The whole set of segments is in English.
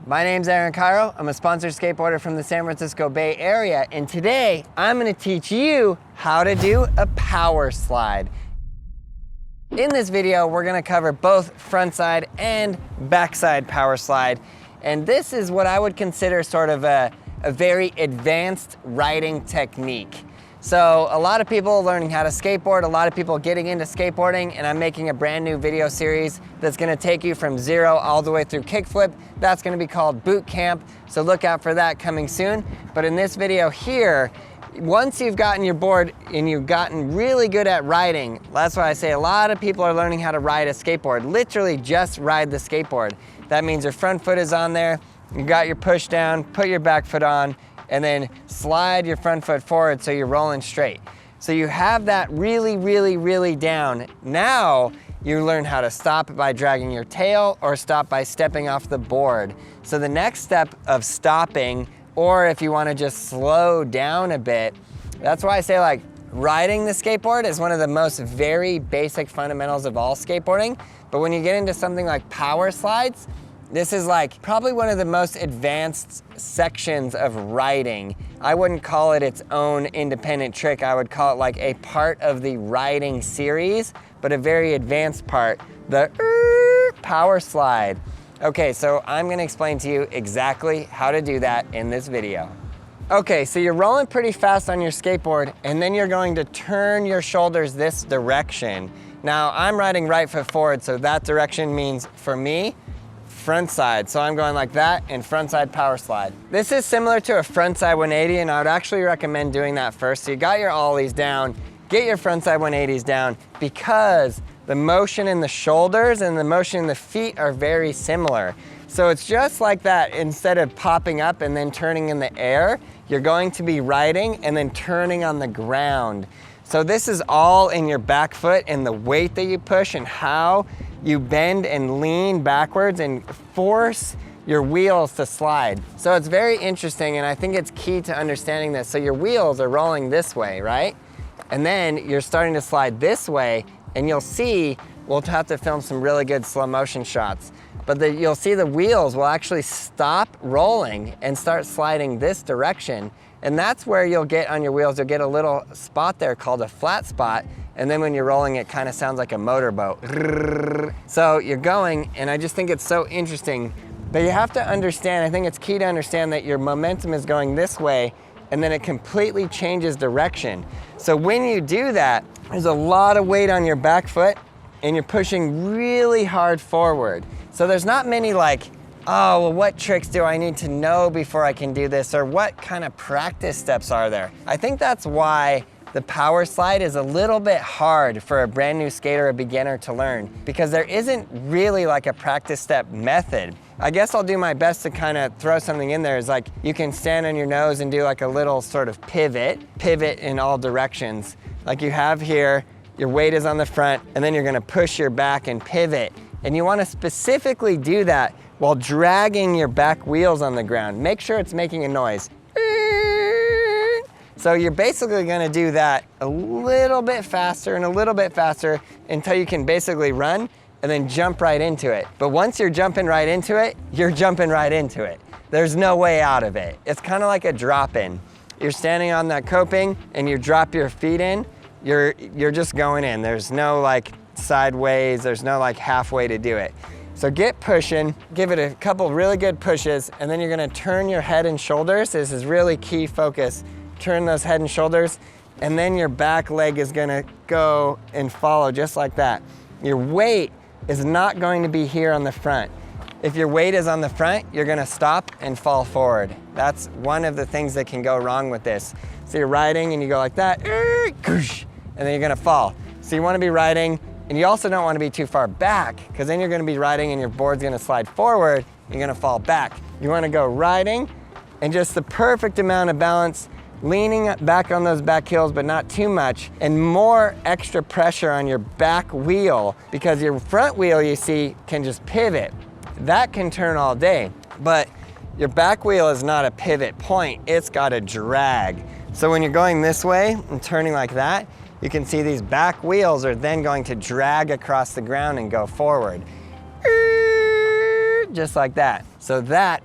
My name's Kyro. I'm a sponsored skateboarder from the San Francisco Bay Area, and today I'm going to teach you how to do a power slide. In this video, we're going to cover both frontside and backside power slide, and this is what I would consider sort of a very advanced riding technique. So a lot of people learning how to skateboard, a lot of people getting into skateboarding, and I'm making a brand new video series that's gonna take you from zero all the way through kickflip. That's gonna be called Boot Camp, so look out for that coming soon. But in this video here, once you've gotten your board and you've gotten really good at riding, that's why I say a lot of people are learning how to ride a skateboard. Literally just ride the skateboard. That means your front foot is on there, you got your push down, put your back foot on, and then slide your front foot forward so you're rolling straight. So you have that really down. Now you learn how to stop by dragging your tail or stop by stepping off the board. So the next step of stopping, or if you want to just slow down a bit, that's why I say like riding the skateboard is one of the most very basic fundamentals of all skateboarding. But when you get into something like power slides, this is like probably one of the most advanced sections of riding. I wouldn't call it its own independent trick. I would call it like a part of the riding series, but a very advanced part, the power slide. Okay, so I'm gonna explain to you exactly how to do that in this video. Okay, so you're rolling pretty fast on your skateboard, and then you're going to turn your shoulders this direction. Now, I'm riding right foot forward, so that direction means, for me, front side. So I'm going like that and front side power slide. This is similar to a front side 180, and I would actually recommend doing that first. So you got your ollies down, get your front side 180s down, because the motion in the shoulders and the motion in the feet are very similar. So it's just like that. Instead of popping up and then turning in the air, you're going to be riding and then turning on the ground. So this is all in your back foot and the weight that you push and how you bend and lean backwards and force your wheels to slide. So it's very interesting, and I think it's key to understanding this. So your wheels are rolling this way, right? And then you're starting to slide this way, and you'll see, we'll have to film some really good slow motion shots, but you'll see the wheels will actually stop rolling and start sliding this direction. And that's where you'll get on your wheels, you'll get a little spot there called a flat spot. And then when you're rolling, it kind of sounds like a motorboat. So you're going, and I just think it's so interesting. But you have to understand, I think it's key to understand that your momentum is going this way, and then it completely changes direction. So when you do that, there's a lot of weight on your back foot, and you're pushing really hard forward. So there's not many like, oh, well, what tricks do I need to know before I can do this? Or what kind of practice steps are there? I think that's why the power slide is a little bit hard for a brand new skater or beginner to learn, because there isn't really like a practice step method. I guess I'll do my best to kind of throw something in there. Is like you can stand on your nose and do like a little sort of pivot in all directions. Like you have here, your weight is on the front, and then you're gonna push your back and pivot. And you wanna specifically do that while dragging your back wheels on the ground. Make sure it's making a noise. So you're basically gonna do that a little bit faster and a little bit faster until you can basically run and then jump right into it. But once you're jumping right into it, you're jumping right into it. There's no way out of it. It's kind of like a drop-in. You're standing on that coping and you drop your feet in, you're just going in. There's no like sideways, there's no like halfway to do it. So get pushing, give it a couple really good pushes, and then you're gonna turn your head and shoulders. This is really key focus. Turn those head and shoulders, and then your back leg is gonna go and follow just like that. Your weight is not going to be here on the front. If your weight is on the front, you're gonna stop and fall forward. That's one of the things that can go wrong with this. So you're riding and you go like that, and then you're gonna fall. So you wanna be riding, and you also don't wanna be too far back, because then you're gonna be riding and your board's gonna slide forward, you're gonna fall back. You wanna go riding, and just the perfect amount of balance, leaning back on those back heels, but not too much, and more extra pressure on your back wheel, because your front wheel, you see, can just pivot. That can turn all day, but your back wheel is not a pivot point, it's got a drag. So when you're going this way and turning like that, you can see these back wheels are then going to drag across the ground and go forward. Just like that. So that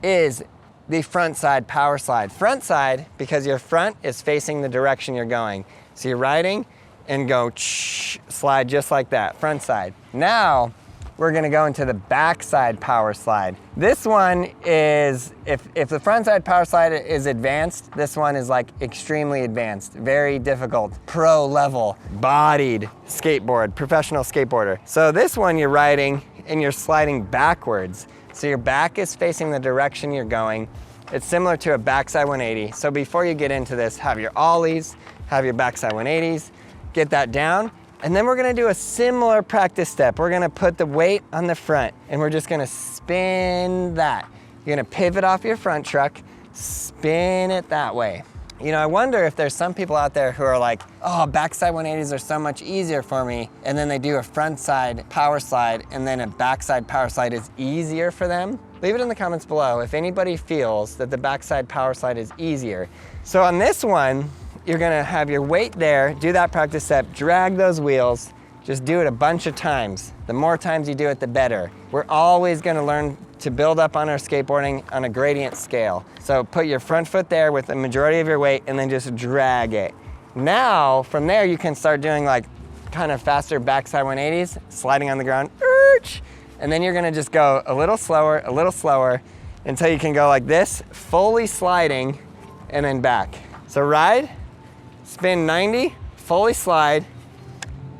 is the front side power slide. Front side, because your front is facing the direction you're going. So you're riding and go slide just like that, front side. Now, we're gonna go into the backside power slide. This one is, if the front side power slide is advanced, this one is like extremely advanced, very difficult, pro level, bodied skateboard, professional skateboarder. So this one you're riding and you're sliding backwards. So your back is facing the direction you're going. It's similar to a backside 180. So before you get into this, have your ollies, have your backside 180s, get that down. And then we're gonna do a similar practice step. We're gonna put the weight on the front and we're just gonna spin that. You're gonna pivot off your front truck, spin it that way. You know, I wonder if there's some people out there who are like, oh, backside 180s are so much easier for me. And then they do a front side power slide and then a backside power slide is easier for them. Leave it in the comments below if anybody feels that the backside power slide is easier. So on this one, you're gonna have your weight there, do that practice step, drag those wheels, just do it a bunch of times. The more times you do it, the better. We're always gonna learn to build up on our skateboarding on a gradient scale. So put your front foot there with the majority of your weight and then just drag it. Now, from there, you can start doing like kind of faster backside 180s, sliding on the ground, and then you're gonna just go a little slower, until you can go like this, fully sliding, and then back. So ride, spin 90, fully slide,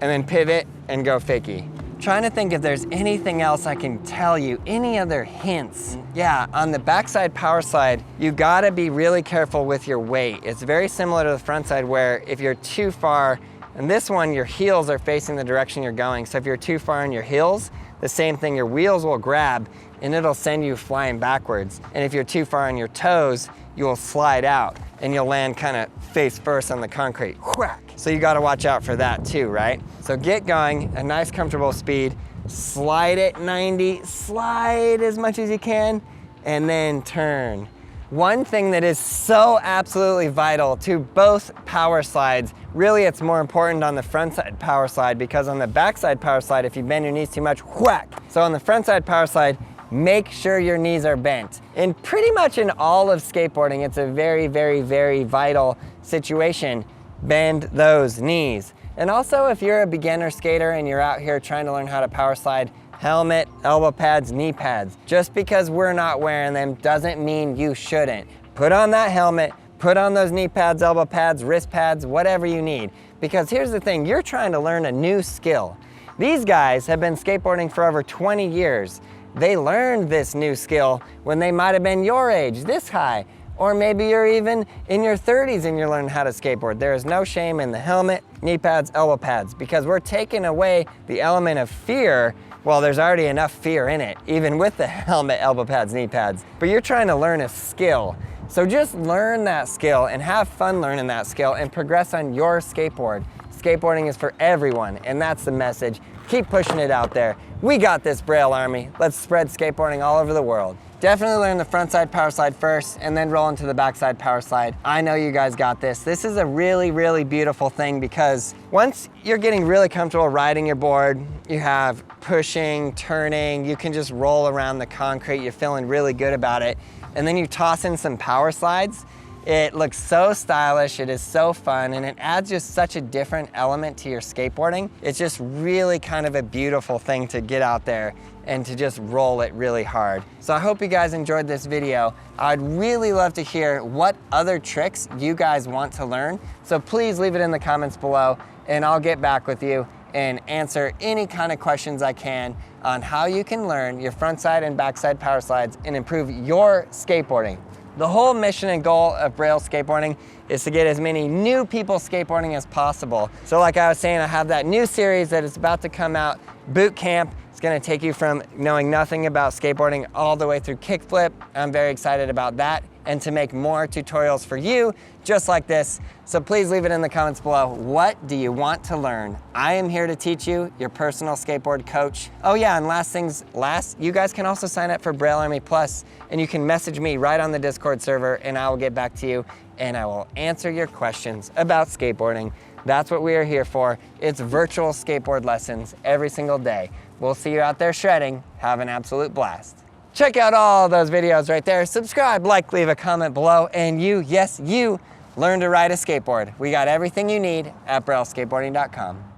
and then pivot and go fakie. Trying to think if there's anything else I can tell you, any other hints. Yeah, on the backside power slide, you gotta be really careful with your weight. It's very similar to the front side where if you're too far, and this one, your heels are facing the direction you're going. So if you're too far on your heels, the same thing, your wheels will grab and it'll send you flying backwards. And if you're too far on your toes, you will slide out and you'll land kind of face first on the concrete, whack. So you gotta watch out for that too, right? So get going, a nice comfortable speed, slide at 90, slide as much as you can, and then turn. One thing that is so absolutely vital to both power slides, really it's more important on the front side power slide because on the back side power slide, if you bend your knees too much, whack. So on the front side power slide, make sure your knees are bent. And pretty much in all of skateboarding, it's a very, very, very vital situation. Bend those knees. And also if you're a beginner skater and you're out here trying to learn how to power slide, helmet, elbow pads, knee pads. Just because we're not wearing them doesn't mean you shouldn't. Put on that helmet, put on those knee pads, elbow pads, wrist pads, whatever you need. Because here's the thing, you're trying to learn a new skill. These guys have been skateboarding for over 20 years. They learned this new skill when they might have been your age, this high, or maybe you're even in your 30s and you're learning how to skateboard. There is no shame in the helmet, knee pads, elbow pads, because we're taking away the element of fear. Well, there's already enough fear in it, even with the helmet, elbow pads, knee pads, but you're trying to learn a skill. So just learn that skill and have fun learning that skill and progress on your skateboard. Skateboarding is for everyone, and that's the message. Keep pushing it out there. We got this, Braille Army. Let's spread skateboarding all over the world. Definitely learn the front side power slide first and then roll into the backside power slide. I know you guys got this. This is a really, really beautiful thing because once you're getting really comfortable riding your board, you have pushing, turning, you can just roll around the concrete, you're feeling really good about it. And then you toss in some power slides. It looks so stylish, it is so fun, and it adds just such a different element to your skateboarding. It's just really kind of a beautiful thing to get out there and to just roll it really hard. So I hope you guys enjoyed this video. I'd really love to hear what other tricks you guys want to learn. So please leave it in the comments below and I'll get back with you and answer any kind of questions I can on how you can learn your frontside and backside power slides and improve your skateboarding. The whole mission and goal of Braille Skateboarding is to get as many new people skateboarding as possible. So like I was saying, I have that new series that is about to come out, Boot Camp. It's gonna take you from knowing nothing about skateboarding all the way through kickflip. I'm very excited about that and to make more tutorials for you just like this. So please leave it in the comments below. What do you want to learn? I am here to teach you, your personal skateboard coach. Oh yeah, and last things last, you guys can also sign up for Braille Army Plus and you can message me right on the Discord server and I will get back to you and I will answer your questions about skateboarding. That's what we are here for. It's virtual skateboard lessons every single day. We'll see you out there shredding. Have an absolute blast. Check out all those videos right there. Subscribe, like, leave a comment below, and you, yes, you, learn to ride a skateboard. We got everything you need at brailleskateboarding.com.